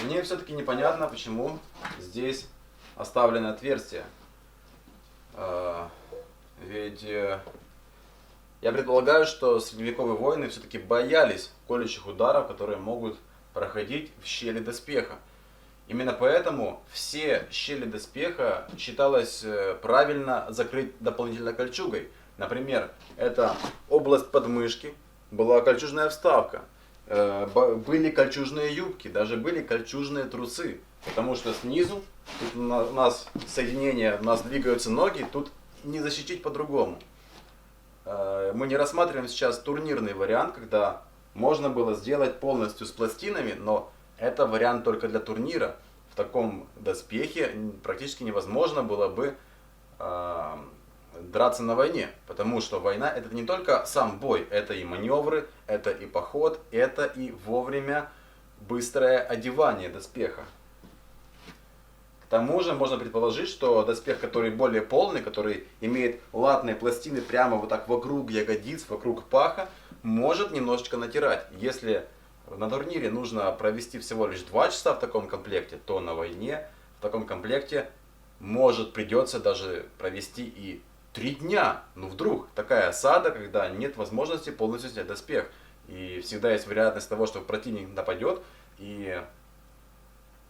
Мне все-таки непонятно, почему здесь оставлено отверстие. Ведь я предполагаю, что средневековые воины все-таки боялись колющих ударов, которые могут проходить в щели доспеха. Именно поэтому все щели доспеха считалось правильно закрыть дополнительной кольчугой. Например, это область подмышки, была кольчужная вставка, были кольчужные юбки, даже были кольчужные трусы. Потому что снизу тут у нас соединение, у нас двигаются ноги, тут не защитить по-другому. Мы не рассматриваем сейчас турнирный вариант, когда можно было сделать полностью с пластинами, но это вариант только для турнира. В таком доспехе практически невозможно было бы драться на войне, потому что война это не только сам бой, это и маневры, это и поход, это и вовремя быстрое одевание доспеха. К тому же можно предположить, что доспех, который более полный, который имеет латные пластины прямо вот так вокруг ягодиц, вокруг паха, может немножечко натирать. Если на турнире нужно провести всего лишь 2 часа в таком комплекте, то на войне в таком комплекте придется даже провести и 3 дня. Ну вдруг такая осада, когда нет возможности полностью снять доспех. И всегда есть вероятность того, что противник нападет. И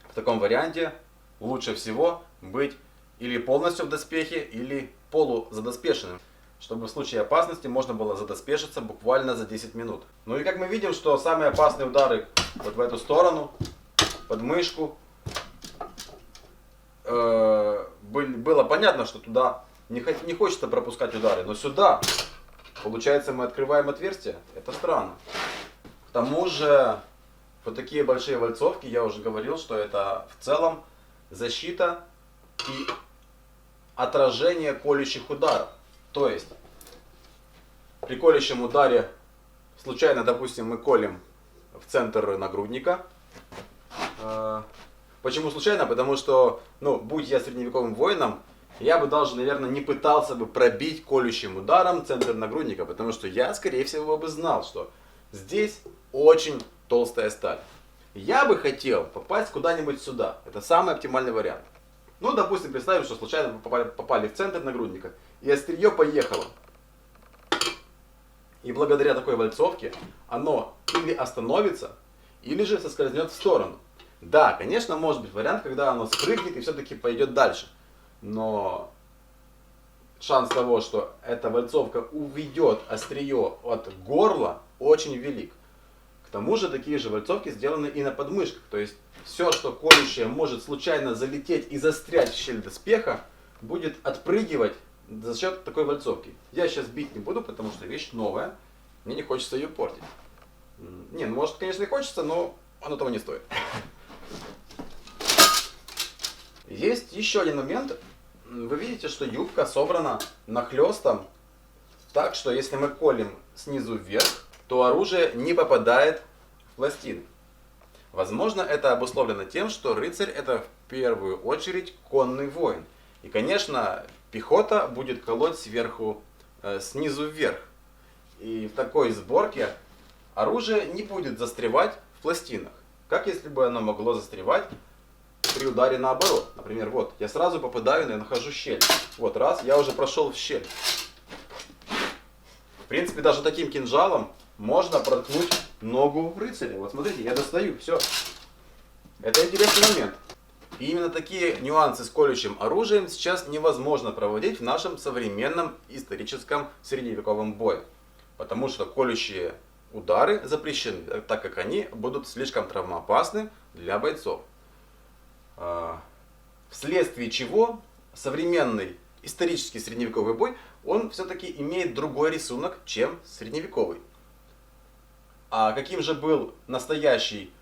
в таком варианте лучше всего быть или полностью в доспехе, или полузадоспешенным, чтобы в случае опасности можно было задоспешиться буквально за 10 минут. Ну и как мы видим, что самые опасные удары вот в эту сторону, под мышку, было понятно, что туда не хочется пропускать удары, но сюда, получается, мы открываем отверстие, это странно. К тому же, вот такие большие вальцовки, я уже говорил, что это в целом защита и отражение колющих ударов. То есть, при колющем ударе, случайно, допустим, мы колем в центр нагрудника. Почему случайно? Потому что, будь я средневековым воином, я бы даже, наверное, не пытался бы пробить колющим ударом центр нагрудника, потому что я, скорее всего, бы знал, что здесь очень толстая сталь. Я бы хотел попасть куда-нибудь сюда. Это самый оптимальный вариант. Допустим, представим, что случайно попали в центр нагрудника, и острие поехало. И благодаря такой вальцовке оно или остановится, или же соскользнет в сторону. Да, конечно, может быть вариант, когда оно спрыгнет и все-таки пойдет дальше. Но шанс того, что эта вальцовка уведет острие от горла, очень велик. К тому же такие же вальцовки сделаны и на подмышках. То есть все, что колющее может случайно залететь и застрять в щель доспеха, будет отпрыгивать за счет такой вальцовки. Я сейчас бить не буду, потому что вещь новая. Мне не хочется ее портить. Может, конечно, и хочется, но оно того не стоит. Есть еще один момент. Вы видите, что юбка собрана нахлестом так, что если мы колем снизу вверх, то оружие не попадает в пластины. Возможно, это обусловлено тем, что рыцарь это в первую очередь конный воин. И, конечно, пехота будет колоть снизу вверх. И в такой сборке оружие не будет застревать в пластинах. Как если бы оно могло застревать при ударе наоборот. Например, я сразу попадаю и нахожу щель. Раз, я уже прошел в щель. В принципе, даже таким кинжалом можно проткнуть ногу рыцаря. Смотрите, я достаю, все. Это интересный момент. И именно такие нюансы с колющим оружием сейчас невозможно проводить в нашем современном историческом средневековом бою. Потому что колющие удары запрещены, так как они будут слишком травмоопасны для бойцов. Вследствие чего современный исторический средневековый бой, он все-таки имеет другой рисунок, чем средневековый. А каким же был настоящий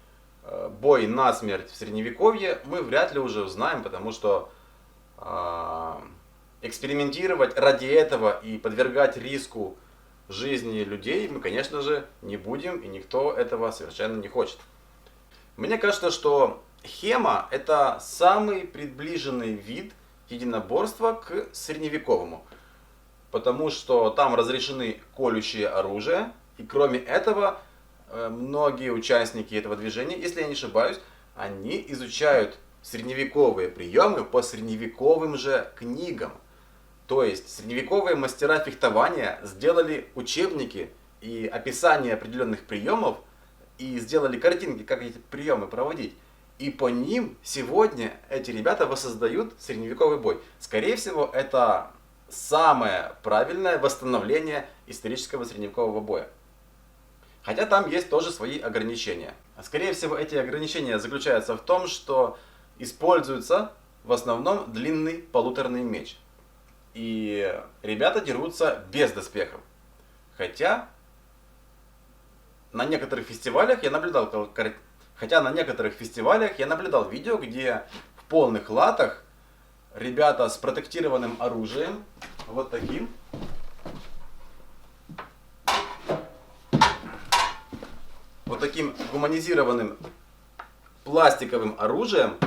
бой насмерть в средневековье, мы вряд ли уже узнаем, потому что экспериментировать ради этого и подвергать риску жизни людей мы, конечно же, не будем, и никто этого совершенно не хочет. Мне кажется, что хема это самый приближенный вид единоборства к средневековому, потому что там разрешены колющие оружия, и кроме этого многие участники этого движения, если я не ошибаюсь, Они изучают средневековые приемы по средневековым же книгам. То есть средневековые мастера фехтования сделали учебники и описание определенных приемов и сделали картинки, как эти приемы проводить. И по ним сегодня эти ребята воссоздают средневековый бой. Скорее всего, это самое правильное восстановление исторического средневекового боя. Хотя там есть тоже свои ограничения. Скорее всего, эти ограничения заключаются в том, что используется в основном длинный полуторный меч. И ребята дерутся без доспехов. Хотя на некоторых фестивалях я наблюдал видео, где в полных латах ребята с протектированным оружием, вот таким, гуманизированным пластиковым оружием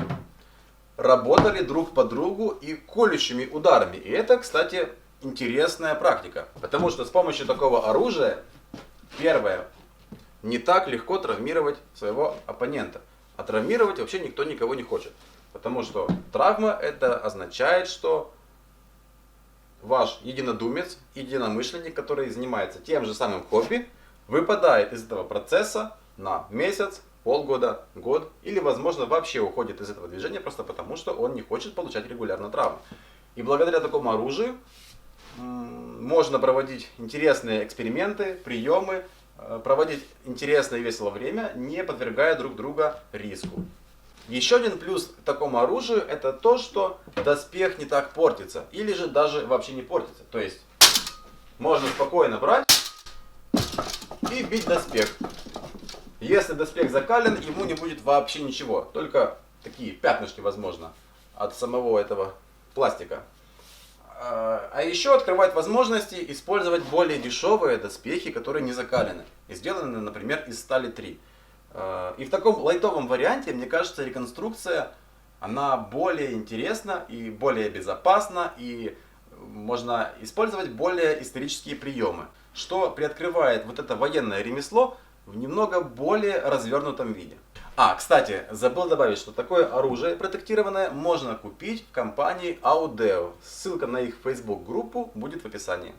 работали друг по другу и колющими ударами. И это, кстати, интересная практика. Потому что с помощью такого оружия, первое, не так легко травмировать своего оппонента. А травмировать вообще никто никого не хочет. Потому что травма это означает, что ваш единодумец, единомышленник, который занимается тем же самым хобби, выпадает из этого процесса на месяц, полгода, год, или, возможно, вообще уходит из этого движения просто потому, что он не хочет получать регулярно травмы. И благодаря такому оружию можно проводить интересные эксперименты, приемы, проводить интересное и весело время, не подвергая друг друга риску. Еще один плюс к такому оружию это то, что доспех не так портится, или же даже вообще не портится. То есть можно спокойно брать и бить доспех. Если доспех закален, ему не будет вообще ничего, только такие пятнышки, возможно, от самого этого пластика. А еще открывает возможности использовать более дешевые доспехи, которые не закалены и сделаны, например, из стали 3. И в таком лайтовом варианте, мне кажется, реконструкция, она более интересна и более безопасна, и можно использовать более исторические приемы, что приоткрывает вот это военное ремесло в немного более развернутом виде. Кстати, забыл добавить, что такое оружие протектированное можно купить в компании Audeo. Ссылка на их Facebook группу будет в описании.